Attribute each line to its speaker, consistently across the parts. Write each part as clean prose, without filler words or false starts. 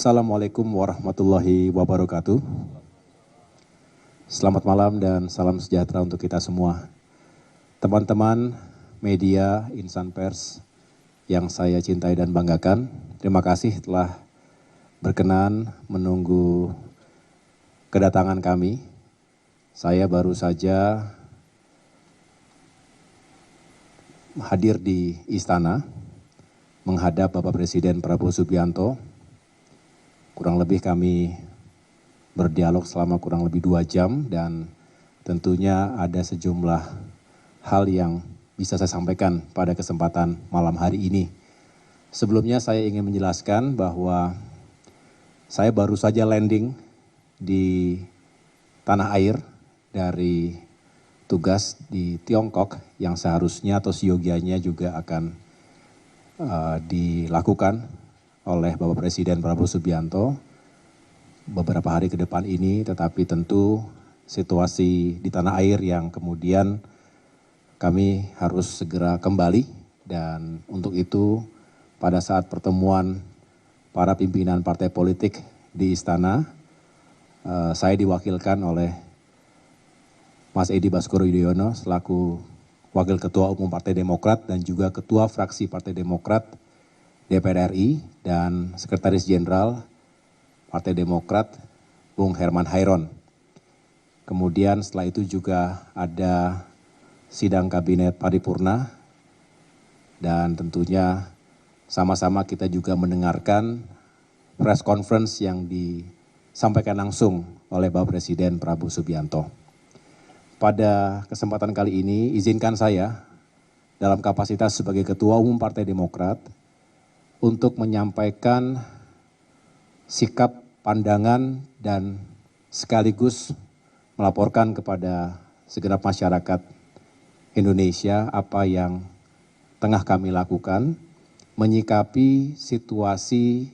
Speaker 1: Assalamualaikum warahmatullahi wabarakatuh. Selamat malam dan salam sejahtera untuk kita semua. Teman-teman media, insan pers yang saya cintai dan banggakan, terima kasih telah berkenan menunggu kedatangan kami. Saya baru saja hadir di istana menghadap Bapak Presiden Prabowo Subianto. Kurang lebih kami berdialog selama kurang lebih 2 jam dan tentunya ada sejumlah hal yang bisa saya sampaikan pada kesempatan malam hari ini. Sebelumnya saya ingin menjelaskan bahwa saya baru saja landing di tanah air dari tugas di Tiongkok yang seharusnya atau seyogianya juga akan dilakukan oleh Bapak Presiden Prabowo Subianto beberapa hari ke depan ini, tetapi tentu situasi di tanah air yang kemudian kami harus segera kembali, dan untuk itu pada saat pertemuan para pimpinan partai politik di istana, saya diwakilkan oleh Mas Edi Baskoro Yudhoyono selaku Wakil Ketua Umum Partai Demokrat dan juga Ketua Fraksi Partai Demokrat DPR RI dan Sekretaris Jenderal Partai Demokrat Bung Herman Hairon. Kemudian setelah itu juga ada sidang kabinet paripurna dan tentunya sama-sama kita juga mendengarkan press conference yang disampaikan langsung oleh Bapak Presiden Prabowo Subianto. Pada kesempatan kali ini izinkan saya dalam kapasitas sebagai Ketua Umum Partai Demokrat untuk menyampaikan sikap, pandangan, dan sekaligus melaporkan kepada segenap masyarakat Indonesia apa yang tengah kami lakukan menyikapi situasi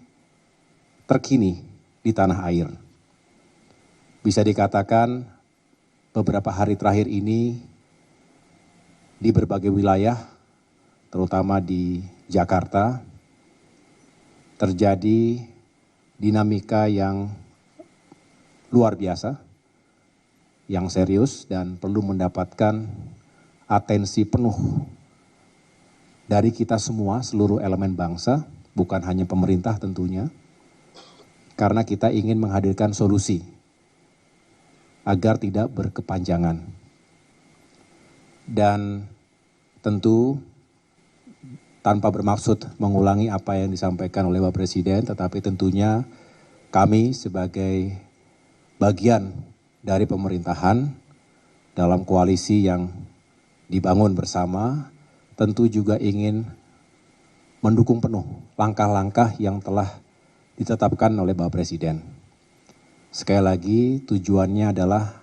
Speaker 1: terkini di tanah air. Bisa dikatakan beberapa hari terakhir ini di berbagai wilayah, terutama di Jakarta, terjadi dinamika yang luar biasa, yang serius dan perlu mendapatkan atensi penuh dari kita semua, seluruh elemen bangsa, bukan hanya pemerintah tentunya, karena kita ingin menghadirkan solusi agar tidak berkepanjangan. Dan tentu tanpa bermaksud mengulangi apa yang disampaikan oleh Bapak Presiden, tetapi tentunya kami sebagai bagian dari pemerintahan dalam koalisi yang dibangun bersama, tentu juga ingin mendukung penuh langkah-langkah yang telah ditetapkan oleh Bapak Presiden. Sekali lagi tujuannya adalah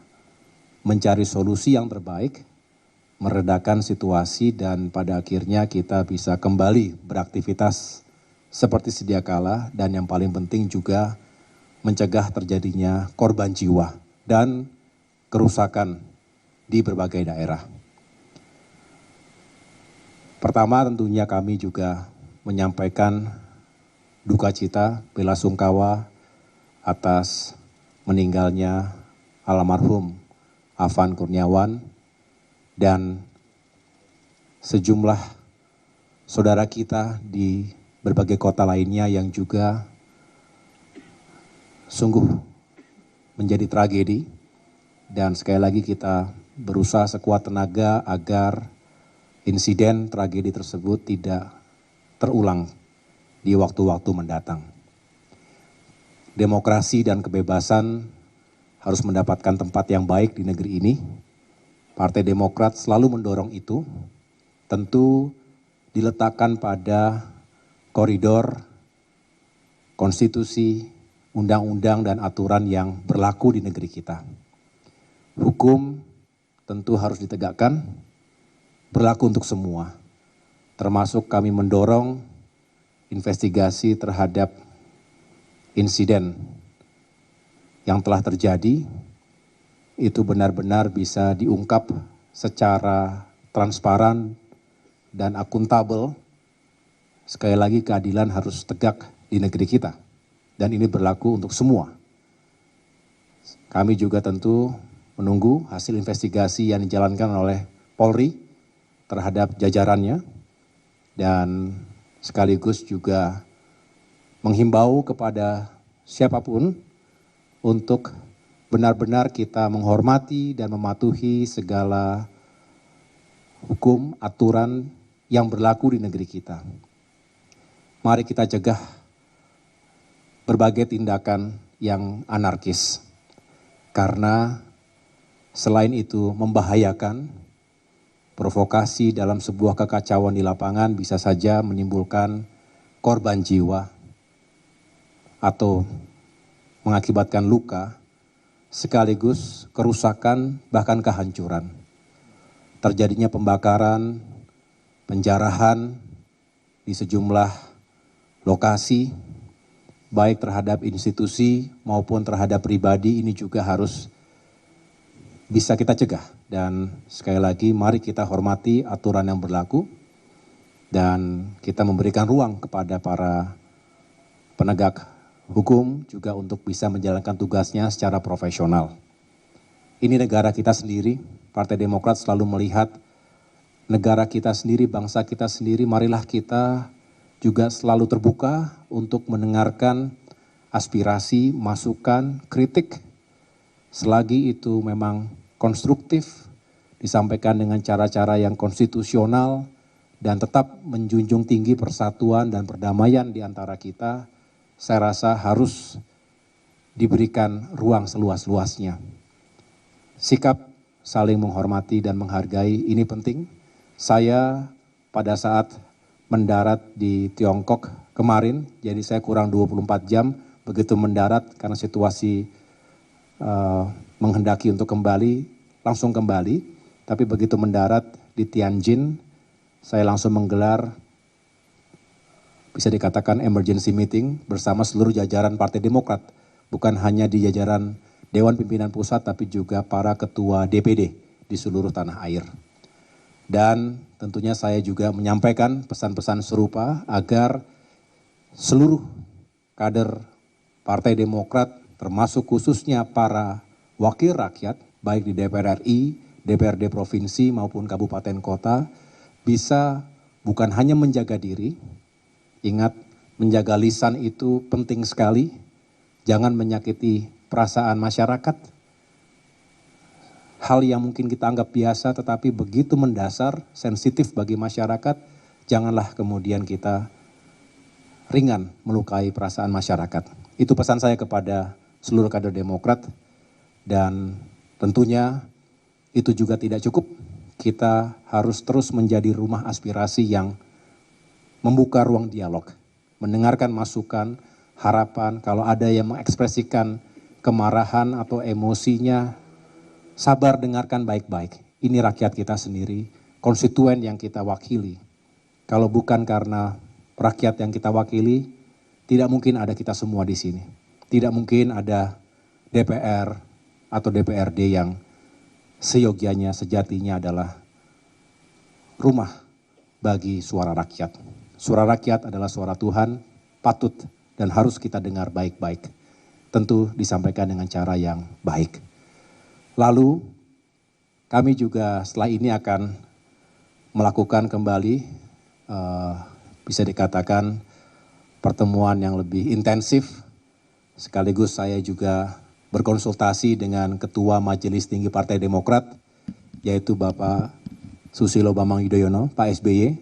Speaker 1: mencari solusi yang terbaik, meredakan situasi, dan pada akhirnya kita bisa kembali beraktivitas seperti sedia kala, dan yang paling penting juga mencegah terjadinya korban jiwa dan kerusakan di berbagai daerah. Pertama tentunya kami juga menyampaikan duka cita, bela sungkawa atas meninggalnya almarhum Afan Kurniawan dan sejumlah saudara kita di berbagai kota lainnya yang juga sungguh menjadi tragedi. Dan sekali lagi kita berusaha sekuat tenaga agar insiden tragedi tersebut tidak terulang di waktu-waktu mendatang. Demokrasi dan kebebasan harus mendapatkan tempat yang baik di negeri ini. Partai Demokrat selalu mendorong itu, tentu diletakkan pada koridor konstitusi, undang-undang, dan aturan yang berlaku di negeri kita. Hukum tentu harus ditegakkan, berlaku untuk semua, termasuk kami mendorong investigasi terhadap insiden yang telah terjadi, itu benar-benar bisa diungkap secara transparan dan akuntabel. Sekali lagi keadilan harus tegak di negeri kita. dan ini berlaku untuk semua. Kami juga tentu menunggu hasil investigasi yang dijalankan oleh Polri terhadap jajarannya dan sekaligus juga menghimbau kepada siapapun untuk benar-benar kita menghormati dan mematuhi segala hukum, aturan yang berlaku di negeri kita. Mari kita cegah berbagai tindakan yang anarkis. Karena selain itu membahayakan, provokasi dalam sebuah kekacauan di lapangan bisa saja menimbulkan korban jiwa atau mengakibatkan luka, sekaligus kerusakan bahkan kehancuran. Terjadinya pembakaran, penjarahan di sejumlah lokasi, baik terhadap institusi maupun terhadap pribadi, ini juga harus bisa kita cegah. Dan sekali lagi mari kita hormati aturan yang berlaku dan kita memberikan ruang kepada para penegak hukum juga untuk bisa menjalankan tugasnya secara profesional. Ini negara kita sendiri, Partai Demokrat selalu melihat negara kita sendiri, bangsa kita sendiri, marilah kita juga selalu terbuka untuk mendengarkan aspirasi, masukan, kritik, selagi itu memang konstruktif, disampaikan dengan cara-cara yang konstitusional, dan tetap menjunjung tinggi persatuan dan perdamaian di antara kita, saya rasa harus diberikan ruang seluas-luasnya. Sikap saling menghormati dan menghargai ini penting. Saya pada saat mendarat di Tiongkok kemarin, jadi saya kurang 24 jam begitu mendarat karena situasi menghendaki untuk kembali, langsung kembali. Tapi begitu mendarat di Tianjin, saya langsung menggelar bisa dikatakan emergency meeting bersama seluruh jajaran Partai Demokrat. Bukan hanya di jajaran Dewan Pimpinan Pusat, tapi juga para ketua DPD di seluruh tanah air. Dan tentunya saya juga menyampaikan pesan-pesan serupa agar seluruh kader Partai Demokrat termasuk khususnya para wakil rakyat baik di DPR RI, DPRD provinsi maupun kabupaten kota bisa bukan hanya menjaga diri, ingat menjaga lisan itu penting sekali, jangan menyakiti perasaan masyarakat. Hal yang mungkin kita anggap biasa tetapi begitu mendasar, sensitif bagi masyarakat, janganlah kemudian kita ringan melukai perasaan masyarakat. Itu pesan saya kepada seluruh kader Demokrat dan tentunya itu juga tidak cukup. Kita harus terus menjadi rumah aspirasi yang membuka ruang dialog, mendengarkan masukan, harapan, kalau ada yang mengekspresikan kemarahan atau emosinya, sabar dengarkan baik-baik. Ini rakyat kita sendiri, konstituen yang kita wakili. Kalau bukan karena rakyat yang kita wakili, tidak mungkin ada kita semua di sini. Tidak mungkin ada DPR atau DPRD yang seyogianya, sejatinya adalah rumah bagi suara rakyat. Suara rakyat adalah suara Tuhan, patut dan harus kita dengar baik-baik. Tentu disampaikan dengan cara yang baik. Lalu kami juga setelah ini akan melakukan kembali bisa dikatakan pertemuan yang lebih intensif. Sekaligus saya juga berkonsultasi dengan Ketua Majelis Tinggi Partai Demokrat, yaitu Bapak Susilo Bambang Yudhoyono, Pak SBY.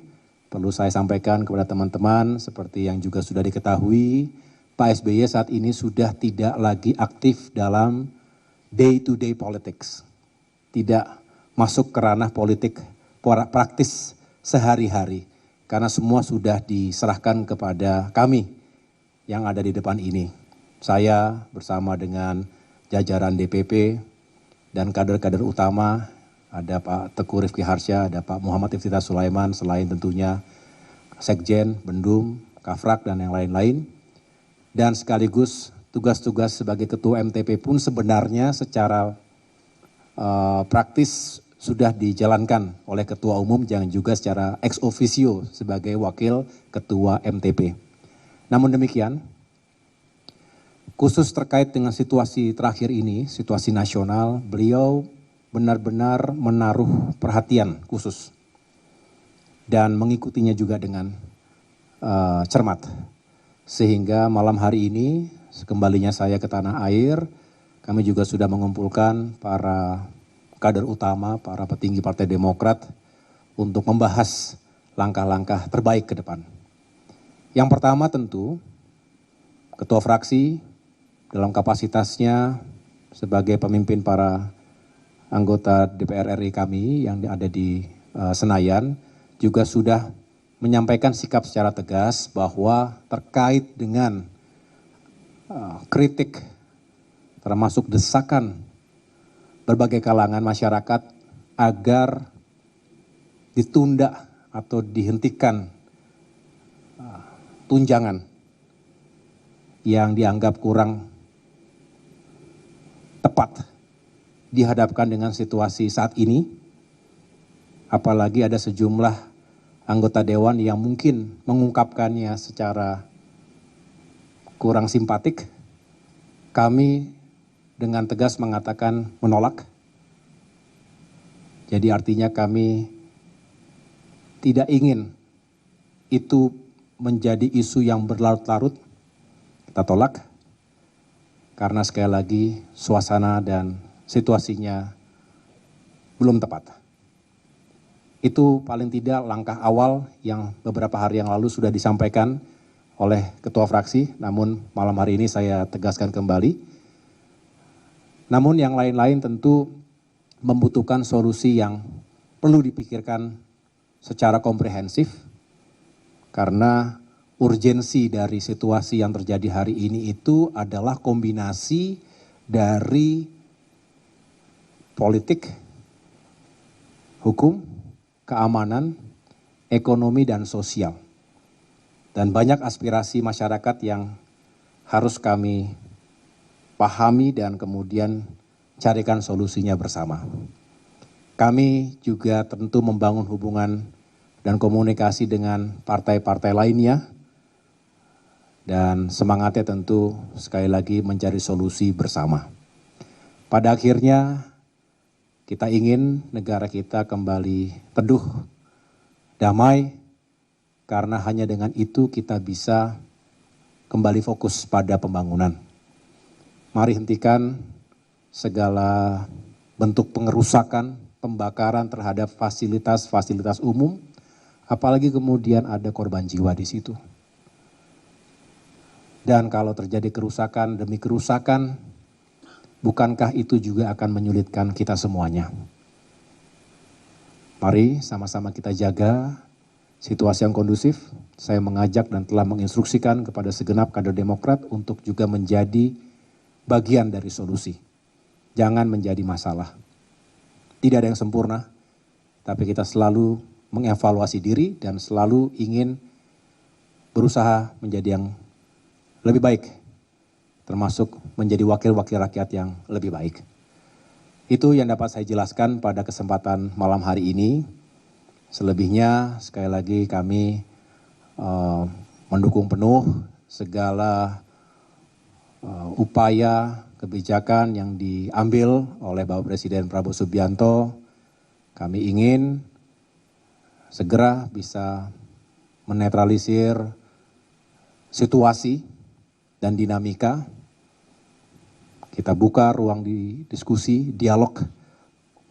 Speaker 1: Perlu saya sampaikan kepada teman-teman seperti yang juga sudah diketahui, Pak SBY saat ini sudah tidak lagi aktif dalam day-to-day politics, tidak masuk ke ranah politik praktis sehari-hari, karena semua sudah diserahkan kepada kami yang ada di depan ini. Saya bersama dengan jajaran DPP dan kader-kader utama, ada Pak Teguh Rifki Harsha, ada Pak Muhammad Iftithar Sulaiman, selain tentunya Sekjen, Bendum, Kafrak, dan yang lain-lain. Dan sekaligus tugas-tugas sebagai Ketua MTP pun sebenarnya secara praktis sudah dijalankan oleh Ketua Umum, jangan juga secara ex officio sebagai Wakil Ketua MTP. Namun demikian, khusus terkait dengan situasi terakhir ini, situasi nasional, beliau benar-benar menaruh perhatian khusus dan mengikutinya juga dengan cermat. Sehingga malam hari ini, sekembalinya saya ke tanah air, kami juga sudah mengumpulkan para kader utama, para petinggi Partai Demokrat untuk membahas langkah-langkah terbaik ke depan. Yang pertama tentu, Ketua Fraksi dalam kapasitasnya sebagai pemimpin para anggota DPR RI kami yang ada di Senayan juga sudah menyampaikan sikap secara tegas bahwa terkait dengan kritik termasuk desakan berbagai kalangan masyarakat agar ditunda atau dihentikan tunjangan yang dianggap kurang tepat dihadapkan dengan situasi saat ini, apalagi ada sejumlah anggota dewan yang mungkin mengungkapkannya secara kurang simpatik, kami dengan tegas mengatakan menolak. Jadi artinya kami tidak ingin itu menjadi isu yang berlarut-larut. Kita tolak karena sekali lagi suasana dan situasinya belum tepat. Itu paling tidak langkah awal yang beberapa hari yang lalu sudah disampaikan oleh Ketua Fraksi, namun malam hari ini saya tegaskan kembali. Namun yang lain-lain tentu membutuhkan solusi yang perlu dipikirkan secara komprehensif, karena urgensi dari situasi yang terjadi hari ini itu adalah kombinasi dari politik, hukum, keamanan, ekonomi, dan sosial. Dan banyak aspirasi masyarakat yang harus kami pahami dan kemudian carikan solusinya bersama. Kami juga tentu membangun hubungan dan komunikasi dengan partai-partai lainnya, dan semangatnya tentu sekali lagi mencari solusi bersama. Pada akhirnya kita ingin negara kita kembali teduh, damai, karena hanya dengan itu kita bisa kembali fokus pada pembangunan. Mari hentikan segala bentuk pengerusakan, pembakaran terhadap fasilitas-fasilitas umum, apalagi kemudian ada korban jiwa di situ. Dan kalau terjadi kerusakan demi kerusakan, bukankah itu juga akan menyulitkan kita semuanya? Mari sama-sama kita jaga situasi yang kondusif. Saya mengajak dan telah menginstruksikan kepada segenap kader Demokrat untuk juga menjadi bagian dari solusi. Jangan menjadi masalah. Tidak ada yang sempurna, tapi kita selalu mengevaluasi diri dan selalu ingin berusaha menjadi yang lebih baik, termasuk menjadi wakil-wakil rakyat yang lebih baik. Itu yang dapat saya jelaskan pada kesempatan malam hari ini. Selebihnya sekali lagi kami mendukung penuh segala upaya kebijakan yang diambil oleh Bapak Presiden Prabowo Subianto. Kami ingin segera bisa menetralisir situasi dan dinamika. Kita buka ruang di diskusi, dialog,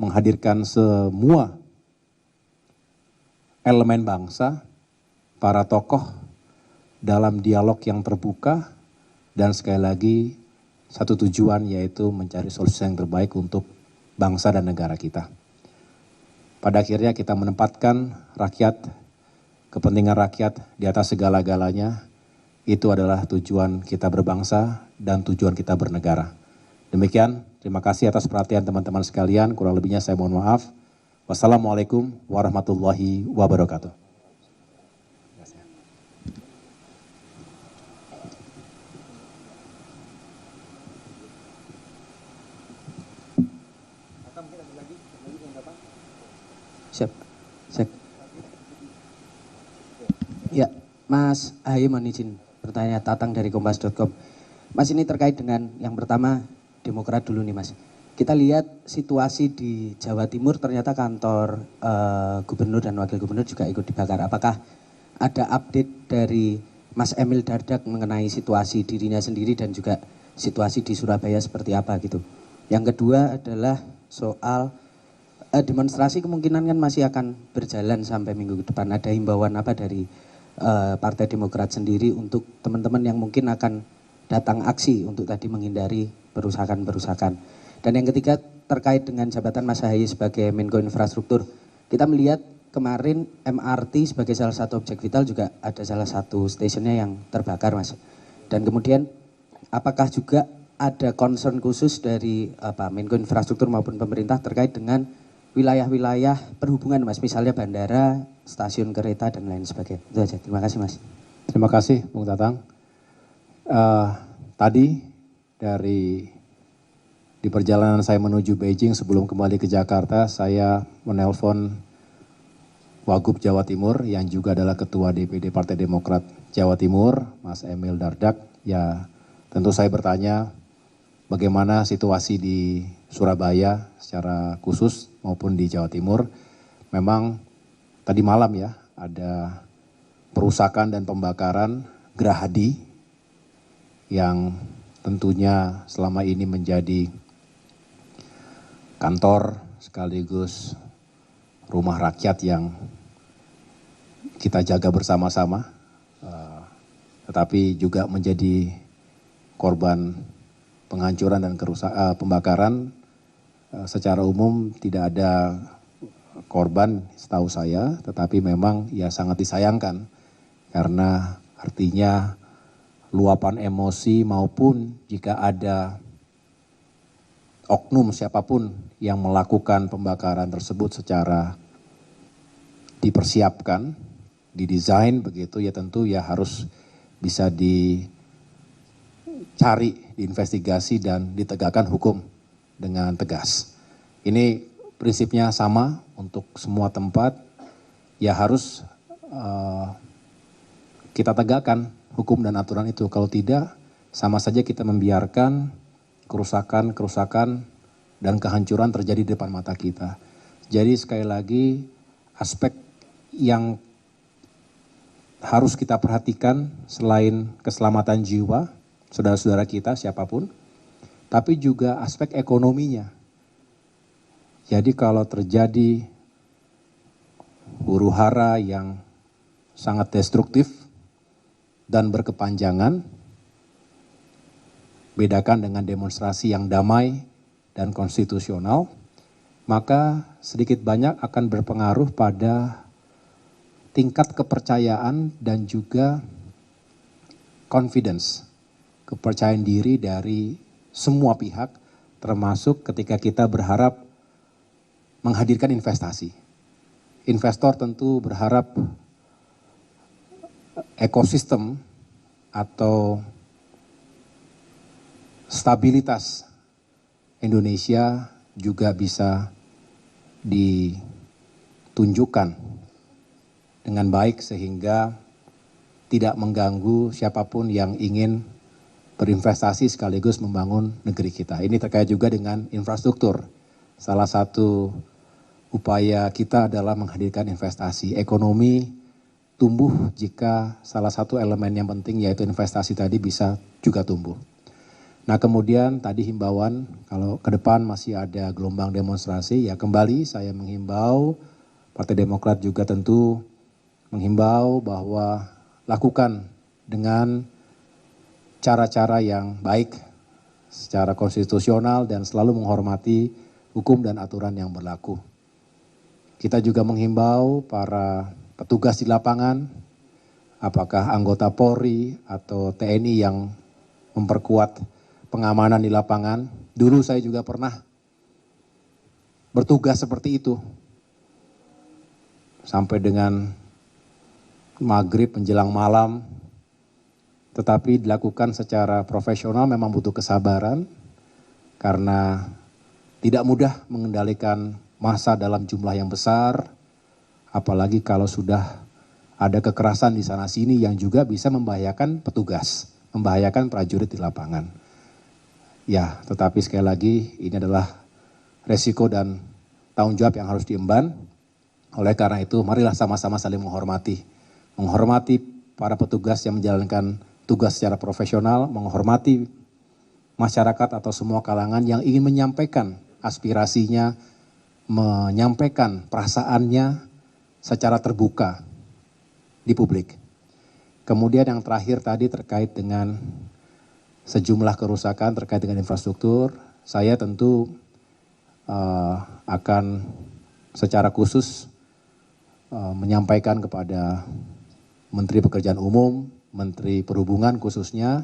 Speaker 1: menghadirkan semua elemen bangsa, para tokoh dalam dialog yang terbuka, dan sekali lagi satu tujuan yaitu mencari solusi yang terbaik untuk bangsa dan negara kita. Pada akhirnya kita menempatkan rakyat, kepentingan rakyat di atas segala-galanya. Itu adalah tujuan kita berbangsa dan tujuan kita bernegara. Demikian, terima kasih atas perhatian teman-teman sekalian. Kurang lebihnya saya mohon maaf. Wassalamualaikum warahmatullahi wabarakatuh.
Speaker 2: Siap. Ya, Mas Ahaye mohon izin bertanya, Tatang dari Kompas.com. Mas, ini terkait dengan yang pertama Demokrat dulu nih Mas. Kita lihat situasi di Jawa Timur, ternyata kantor gubernur dan wakil gubernur juga ikut dibakar. Apakah ada update dari Mas Emil Dardak mengenai situasi dirinya sendiri dan juga situasi di Surabaya seperti apa gitu. Yang kedua adalah soal demonstrasi kemungkinan kan masih akan berjalan sampai minggu depan. Ada himbauan apa dari Partai Demokrat sendiri untuk teman-teman yang mungkin akan datang aksi untuk tadi menghindari perusakan-perusakan. Dan yang ketiga terkait dengan jabatan Mas Ahaye sebagai Menko Infrastruktur. Kita melihat kemarin MRT sebagai salah satu objek vital juga ada salah satu stasiunnya yang terbakar Mas. Dan kemudian apakah juga ada concern khusus dari Menko Infrastruktur maupun pemerintah terkait dengan wilayah-wilayah perhubungan Mas, misalnya bandara, stasiun kereta dan lain sebagainya. Itu aja. Terima kasih Mas.
Speaker 1: Terima kasih Bung Tatang. Tadi di perjalanan saya menuju Beijing sebelum kembali ke Jakarta, saya menelpon Wagub Jawa Timur yang juga adalah Ketua DPD Partai Demokrat Jawa Timur, Mas Emil Dardak. Ya, tentu saya bertanya bagaimana situasi di Surabaya secara khusus maupun di Jawa Timur. Memang tadi malam ya ada perusakan dan pembakaran Gerahadi yang tentunya selama ini menjadi kantor sekaligus rumah rakyat yang kita jaga bersama-sama, tetapi juga menjadi korban penghancuran dan pembakaran. Secara umum tidak ada korban setahu saya, tetapi memang ya sangat disayangkan karena artinya luapan emosi maupun jika ada oknum siapapun yang melakukan pembakaran tersebut secara dipersiapkan, didesain begitu ya tentu ya harus bisa dicari, diinvestigasi dan ditegakkan hukum dengan tegas. Ini prinsipnya sama untuk semua tempat, ya harus kita tegakkan hukum dan aturan itu. Kalau tidak, sama saja kita membiarkan kerusakan dan kehancuran terjadi di depan mata kita. Jadi sekali lagi aspek yang harus kita perhatikan selain keselamatan jiwa saudara-saudara kita siapapun, tapi juga aspek ekonominya. Jadi kalau terjadi huru-hara yang sangat destruktif dan berkepanjangan, bedakan dengan demonstrasi yang damai dan konstitusional, maka sedikit banyak akan berpengaruh pada tingkat kepercayaan dan juga confidence, kepercayaan diri dari semua pihak, termasuk ketika kita berharap menghadirkan investasi. Investor tentu berharap ekosistem atau stabilitas Indonesia juga bisa ditunjukkan dengan baik sehingga tidak mengganggu siapapun yang ingin berinvestasi sekaligus membangun negeri kita. Ini terkait juga dengan infrastruktur. Salah satu upaya kita adalah menghadirkan investasi. Ekonomi tumbuh jika salah satu elemen yang penting yaitu investasi tadi bisa juga tumbuh. Nah kemudian tadi himbauan kalau ke depan masih ada gelombang demonstrasi, ya kembali saya menghimbau, Partai Demokrat juga tentu menghimbau bahwa lakukan dengan cara-cara yang baik secara konstitusional dan selalu menghormati hukum dan aturan yang berlaku. Kita juga menghimbau para petugas di lapangan, apakah anggota Polri atau TNI yang memperkuat pengamanan di lapangan. Dulu saya juga pernah bertugas seperti itu. Sampai dengan maghrib menjelang malam, tetapi dilakukan secara profesional memang butuh kesabaran karena tidak mudah mengendalikan massa dalam jumlah yang besar, apalagi kalau sudah ada kekerasan di sana sini yang juga bisa membahayakan petugas. membahayakan prajurit di lapangan. Ya, tetapi sekali lagi ini adalah resiko dan tanggung jawab yang harus diemban. Oleh karena itu, marilah sama-sama saling menghormati. Menghormati para petugas yang menjalankan tugas secara profesional, menghormati masyarakat atau semua kalangan yang ingin menyampaikan aspirasinya, menyampaikan perasaannya secara terbuka di publik. Kemudian yang terakhir tadi terkait dengan sejumlah kerusakan terkait dengan infrastruktur, saya tentu akan secara khusus menyampaikan kepada Menteri Pekerjaan Umum, Menteri Perhubungan khususnya,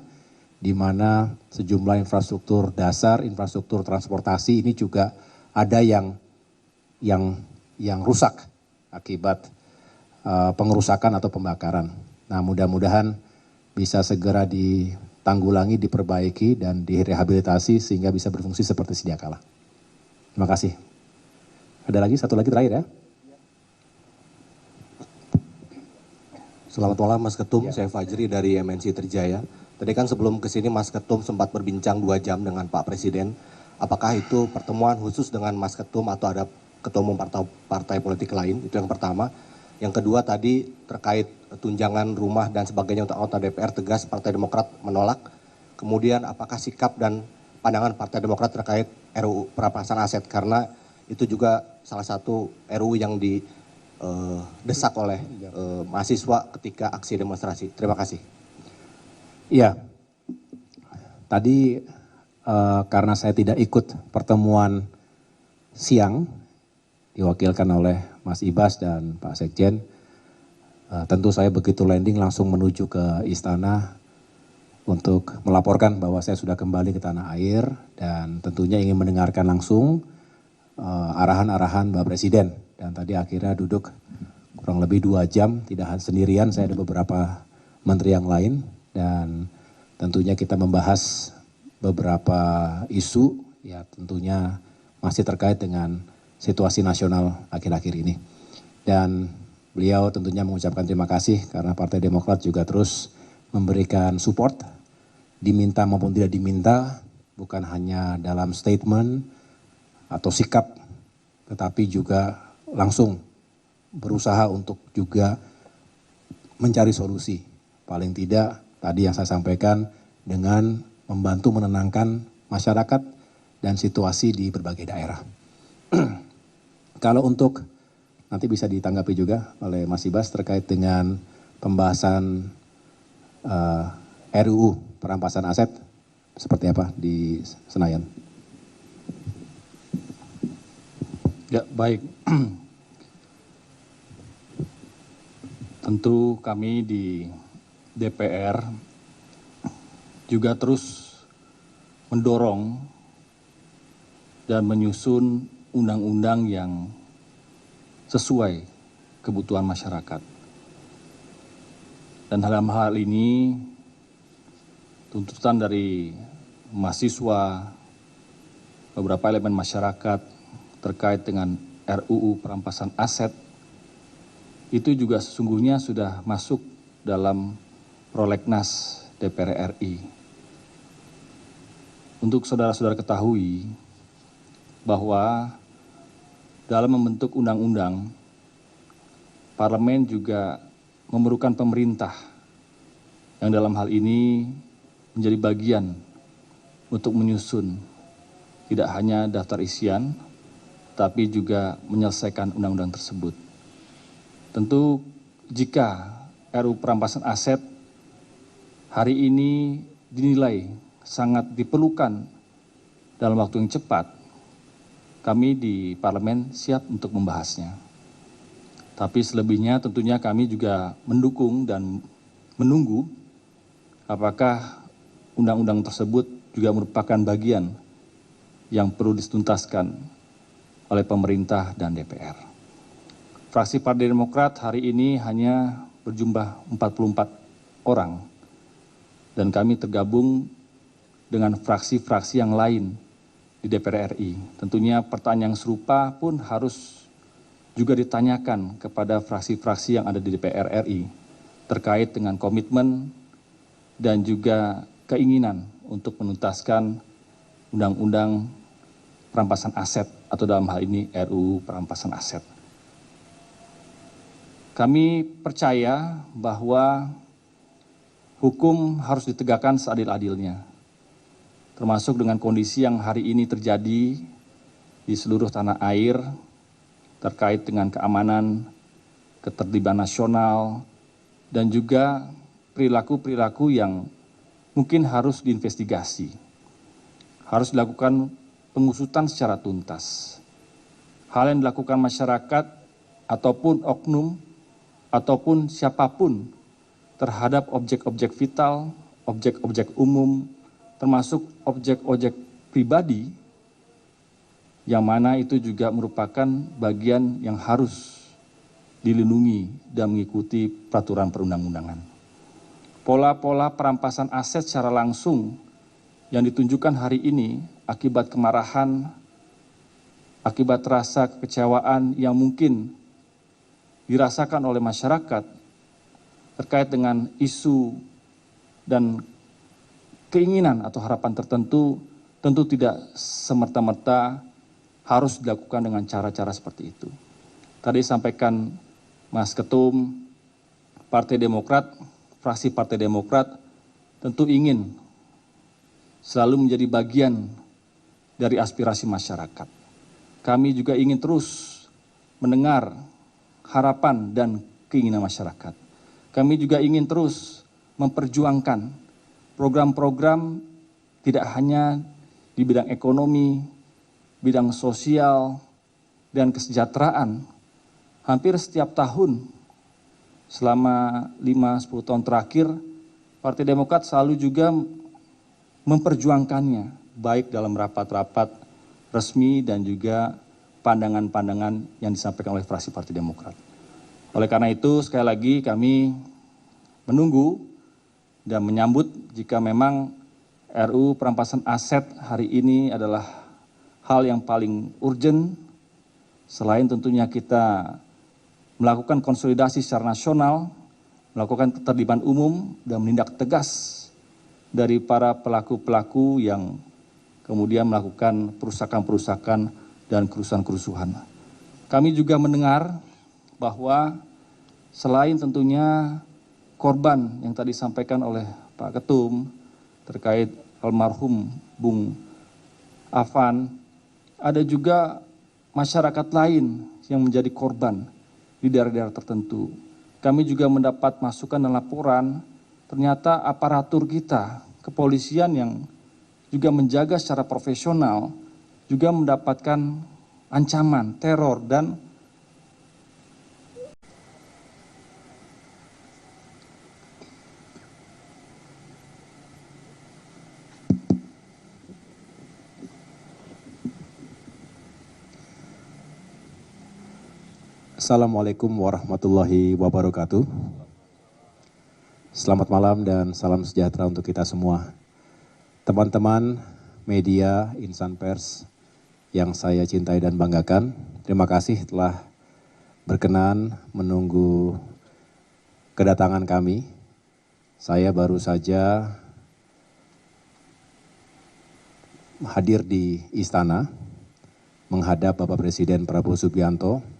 Speaker 1: di mana sejumlah infrastruktur dasar, infrastruktur transportasi ini juga ada yang rusak akibat pengerusakan atau pembakaran. Nah, mudah-mudahan bisa segera ditanggulangi, diperbaiki, dan direhabilitasi sehingga bisa berfungsi seperti sedia kala. Terima kasih. Ada lagi, satu lagi terakhir ya.
Speaker 3: Selamat malam Mas Ketum, saya Fajri dari MNC Trijaya. Tadi kan sebelum kesini Mas Ketum sempat berbincang 2 jam dengan Pak Presiden. Apakah itu pertemuan khusus dengan Mas Ketum atau ada ketua umum partai politik lain? Itu yang pertama. Yang kedua tadi terkait tunjangan rumah dan sebagainya untuk anggota DPR, tegas Partai Demokrat menolak. Kemudian apakah sikap dan pandangan Partai Demokrat terkait RUU perampasan aset, karena itu juga salah satu RUU yang didesak oleh mahasiswa ketika aksi demonstrasi. Terima kasih.
Speaker 1: Iya, tadi karena saya tidak ikut pertemuan siang diwakilkan oleh Mas Ibas dan Pak Sekjen, tentu saya begitu landing langsung menuju ke istana untuk melaporkan bahwa saya sudah kembali ke tanah air dan tentunya ingin mendengarkan langsung arahan-arahan Bapak Presiden. Dan tadi akhirnya duduk kurang lebih 2 jam, tidak sendirian, saya ada beberapa menteri yang lain. Dan tentunya kita membahas beberapa isu, ya tentunya masih terkait dengan situasi nasional akhir-akhir ini. Dan beliau tentunya mengucapkan terima kasih karena Partai Demokrat juga terus memberikan support, diminta maupun tidak diminta, bukan hanya dalam statement atau sikap, tetapi juga langsung berusaha untuk juga mencari solusi. Paling tidak tadi yang saya sampaikan dengan membantu menenangkan masyarakat dan situasi di berbagai daerah. Kalau untuk nanti bisa ditanggapi juga oleh Mas Ibas terkait dengan pembahasan RUU perampasan aset seperti apa di Senayan.
Speaker 4: Ya, baik. Tentu kami di DPR juga terus mendorong dan menyusun undang-undang yang sesuai kebutuhan masyarakat. Dan dalam hal ini tuntutan dari mahasiswa, beberapa elemen masyarakat terkait dengan RUU perampasan aset itu juga sesungguhnya sudah masuk dalam prolegnas DPR RI. Untuk saudara-saudara ketahui bahwa dalam membentuk undang-undang, parlemen juga memerlukan pemerintah yang dalam hal ini menjadi bagian untuk menyusun tidak hanya daftar isian, tapi juga menyelesaikan undang-undang tersebut. Tentu jika RUU perampasan aset hari ini dinilai sangat diperlukan dalam waktu yang cepat, kami di parlemen siap untuk membahasnya. Tapi selebihnya tentunya kami juga mendukung dan menunggu apakah undang-undang tersebut juga merupakan bagian yang perlu dituntaskan oleh pemerintah dan DPR. Fraksi Partai Demokrat hari ini hanya berjumlah 44 orang dan kami tergabung dengan fraksi-fraksi yang lain di DPR RI. Tentunya pertanyaan yang serupa pun harus juga ditanyakan kepada fraksi-fraksi yang ada di DPR RI terkait dengan komitmen dan juga keinginan untuk menuntaskan undang-undang perampasan aset atau dalam hal ini RUU perampasan aset. Kami percaya bahwa hukum harus ditegakkan seadil-adilnya, termasuk dengan kondisi yang hari ini terjadi di seluruh tanah air terkait dengan keamanan, ketertiban nasional, dan juga perilaku-perilaku yang mungkin harus diinvestigasi. Harus dilakukan pengusutan secara tuntas. Hal yang dilakukan masyarakat ataupun oknum ataupun siapapun terhadap objek-objek vital, objek-objek umum, termasuk objek-objek pribadi, yang mana itu juga merupakan bagian yang harus dilindungi dan mengikuti peraturan perundang-undangan. Pola-pola perampasan aset secara langsung yang ditunjukkan hari ini akibat kemarahan, akibat rasa kekecewaan yang mungkin dirasakan oleh masyarakat terkait dengan isu dan keinginan atau harapan tertentu, tentu tidak semerta-merta harus dilakukan dengan cara-cara seperti itu. Tadi sampaikan Mas Ketum, Partai Demokrat, fraksi Partai Demokrat tentu ingin selalu menjadi bagian dari aspirasi masyarakat. Kami juga ingin terus mendengar harapan dan keinginan masyarakat. Kami juga ingin terus memperjuangkan program-program tidak hanya di bidang ekonomi, bidang sosial, dan kesejahteraan. Hampir setiap tahun selama 5-10 tahun terakhir, Partai Demokrat selalu juga memperjuangkannya, baik dalam rapat-rapat resmi dan juga pandangan-pandangan yang disampaikan oleh fraksi Partai Demokrat. Oleh karena itu, sekali lagi kami menunggu dan menyambut jika memang RUU perampasan aset hari ini adalah hal yang paling urgent, selain tentunya kita melakukan konsolidasi secara nasional, melakukan ketertiban umum, dan menindak tegas dari para pelaku-pelaku yang kemudian melakukan perusakan-perusakan dan kerusuhan-kerusuhan. Kami juga mendengar bahwa selain tentunya korban yang tadi disampaikan oleh Pak Ketum terkait almarhum Bung Afan, ada juga masyarakat lain yang menjadi korban di daerah-daerah tertentu. Kami juga mendapat masukan dan laporan, ternyata aparatur kita, kepolisian yang juga menjaga secara profesional, juga mendapatkan ancaman, teror, dan
Speaker 1: Assalamualaikum warahmatullahi wabarakatuh. Selamat malam dan salam sejahtera untuk kita semua. Teman-teman media, insan pers yang saya cintai dan banggakan, terima kasih telah berkenan menunggu kedatangan kami. Saya baru saja hadir di istana menghadap Bapak Presiden Prabowo Subianto.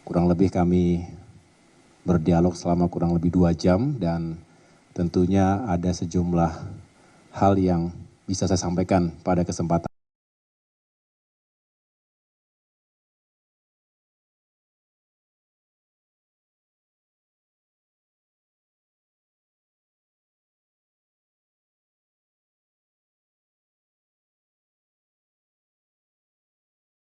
Speaker 1: Kurang lebih kami berdialog selama kurang lebih 2 jam dan tentunya ada sejumlah hal yang bisa saya sampaikan pada kesempatan